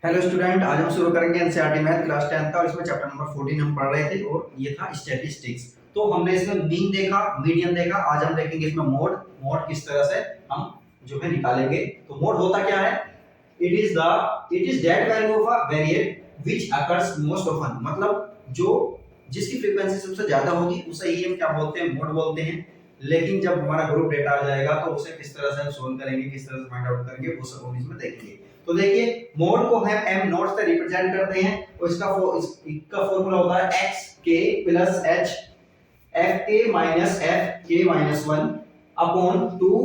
Hello student, आज हम शुरू करेंगे एनसीईआरटी मैथ क्लास 10 का और इसमें चैप्टर नंबर 14 हम पढ़ रहे थे और ये था स्टैटिस्टिक्स। तो हमने इसमें मीन देखा, मीडियन देखा। आज हम देखेंगे इसमें मोड। मोड किस तरह से हम जो है निकालेंगे। तो मोड होता क्या है? It is that value of a variate which occurs most often. मतलब जो जिसकी फ्रीक्वेंसी सबसे ज्यादा होगी उसे ही हम क्या बोलते हैं? मोड बोलते हैं। लेकिन जब हमारा ग्रुप डेटा आ जाएगा तो उसे किस तरह से हम सोल्व करेंगे, किस तरह से फाइंड आउट करेंगे, वो सब हम इसमें देखेंगे। तो देखिए, मोड को हम m नॉट से रिप्रेजेंट करते हैं और इसका फॉर्मूला होता है xk plus h fk minus fk minus 1 upon 2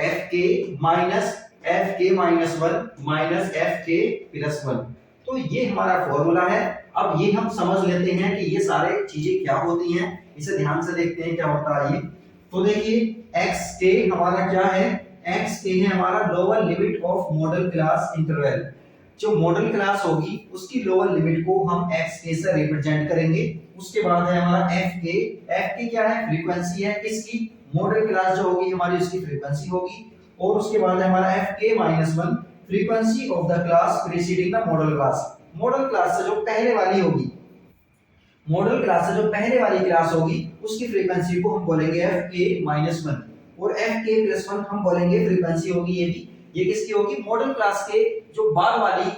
fk minus fk minus 1 minus fk plus 1। तो ये हमारा फॉर्मूला है। अब ये हम समझ लेते हैं कि ये सारे चीजें क्या होती हैं। इसे ध्यान से देखते हैं क्या होता है ये। तो देखिए, xk हमारा क्या है? xk है हमारा lower limit of model class interval. जो मॉडल क्लास होगी उसकी लोअर लिमिट को हम xk से रिप्रेजेंट करेंगे। उसके बाद है हमारा fk। fk क्या है? फ्रीक्वेंसी है किसकी? मॉडल क्लास जो होगी हमारी उसकी फ्रीक्वेंसी होगी। और उसके बाद है हमारा fk minus 1 frequency of the class preceding the model class. Model class से जो पहले वाली होगी, मॉडल क्लास से जो पहले वाली क्लास होगी उसकी फ्रीक्वेंसी को हम बोलेंगे fk माइनस 1 और fk प्लस 1 हम बोलेंगे फ्रीक्वेंसी होगी ये भी। ये किसकी होगी? मॉडल क्लास के जो बाद वाली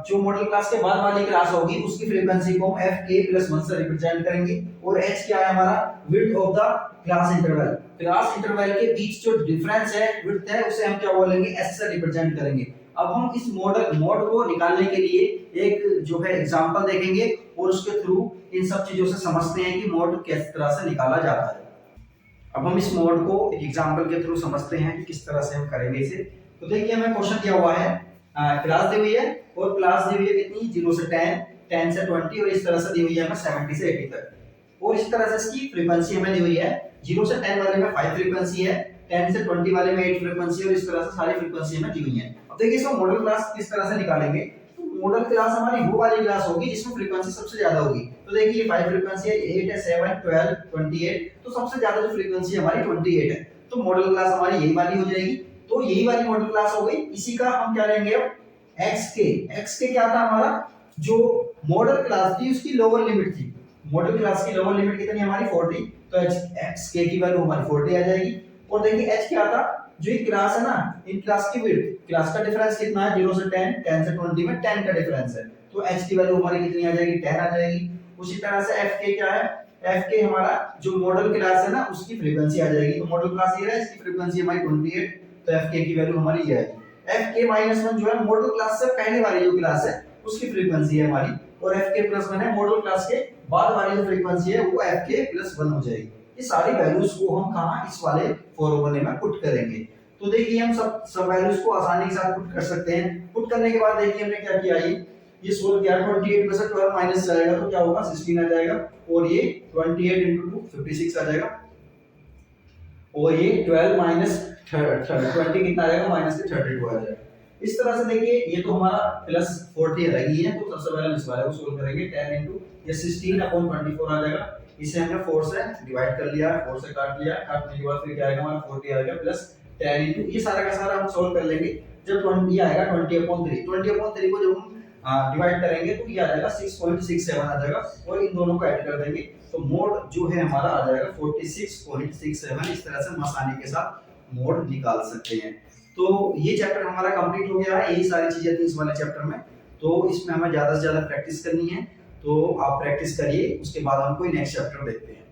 जो मॉडल क्लास के बाद वाली क्लास होगी उसकी फ्रीक्वेंसी को हम fk प्लस 1 से रिप्रेजेंट करेंगे। और h क्या है हमारा? Width of the class interval. Class interval के बीच जो डिफरेंस है, विड्थ है, उसे हम क्या बोलेंगे? s से रिप्रेजेंट करेंगे। अब हम इस मोड को निकालने के लिए एक जो है एग्जांपल देखेंगे और उसके थ्रू इन सब चीजों से समझते हैं कि मोड किस तरह से निकाला जाता है। अब हम इस मोड को एक एग्जांपल के थ्रू समझते हैं कि किस तरह से हम करेंगे इसे। तो देखिए, हमें क्वेश्चन दिया हुआ है, क्लास दी हुई है और क्लास दी हुई है कितनी? 0 से 10, 10 से 20 और इस तरह से दी हुई है हमें 70 से 80 तक। और इस तरह से इसकी फ्रीक्वेंसी हमें दी हुई है। 0 से 10 वाले में 5 फ्रीक्वेंसी है, 10 से 20 वाले में 8 फ्रीक्वेंसी और इस तरह से सारी फ्रीक्वेंसी हमें दी हुई है। अब देखिए, इसको मॉडल क्लास किस तरह से निकालेंगे। तो मॉडल क्लास हमारी वो वाली क्लास होगी जिसमें फ्रीक्वेंसी सबसे ज्यादा होगी। तो देखिए, 5 फ्रीक्वेंसी है, 8 है, 7, 12, 28। तो सबसे ज्यादा जो फ्रीक्वेंसी हमारी 28 है। तो मॉडल क्लास हमारी यही वाली हो जाएगी। तो यही वाली मॉडल क्लास हो गई। इसी का हम क्या लेंगे अब? xk क्या था हमारा? जो मॉडल क्लास थी उसकी लोअर लिमिट थी। मॉडल क्लास की लोअर लिमिट कितनी हमारी? 40। तो xk की वैल्यू हमारी 40 आ जाएगी। और देखिए, h क्या था? जो ये क्लास है ना, इन क्लास की विड्थ, क्लास का डिफरेंस कितना है? 0 से 10, 10 से 20 में 10 का डिफरेंस है। तो h की वैल्यू हमारी कितनी आ जाएगी? 10 आ जाएगी। उसी तरह से fk क्या है? fk हमारा जो मॉडल क्लास है ना उसकी फ्रीक्वेंसी आ जाएगी। तो मॉडल क्लास ये है, इसकी फ्रीक्वेंसी हमारी 28। तो fk की वैल्यू हमारी ये आएगी। fk-1 जो है मॉडल क्लास से पहले वाली जो क्लास है उसकी फ्रीक्वेंसी है हमारी। और fk+1 है मॉडल क्लास के बाद वाली जो फ्रीक्वेंसी है वो fk+1 हो जाएगी। ये सारी वैल्यूज को हम कहां? इस वाले फॉर्मूले में पुट करेंगे। तो देखिए, हम सब वैल्यूज को आसानी के साथ पुट कर सकते हैं। पुट करने के बाद देखिए हमने क्या किया, ये सोल्व किया। 28 में से 12 माइनस जाएगा तो क्या होगा? 16 आ जाएगा। और ये 28 * 2 56 आ जाएगा। और ये 12 माइनस 20 कितना आ जाएगा? माइनस के 32 आ जाएगा। इस तरह से देखिए, ये तो हमारा प्लस 40 रही है। तो सबसे पहले इस वाले को सोल्व करेंगे। 10 ये 16/24 आ जाएगा। इसे हमने 4 से डिवाइड कर लिया, 4 से काट लिया। काटने के बाद फिर क्या आएगा हमारा? 40 आएगा प्लस 10 ये सारा का सारा हम सोल्व कर लेंगे। जब 20 आएगा 20/3 20/3 को जब हम डिवाइड करेंगे तो ये आ जाएगा 6.67 आ जाएगा। और इन दोनों को ऐड कर देंगे तो मोड जो है हमारा आ जाएगा 46.67। इस तरह से हम आसानी के साथ मोड निकाल सकते हैं। तो ये चैप्टर हमारा कंप्लीट हो गया है। यही सारी चीजें थी इस वाले चैप्टर में। तो इसमें हमें ज्यादा से ज्यादा प्रैक्टिस करनी है। तो आप प्रैक्टिस करिए, उसके बाद हम कोई नेक्स्ट चैप्टर देखते हैं।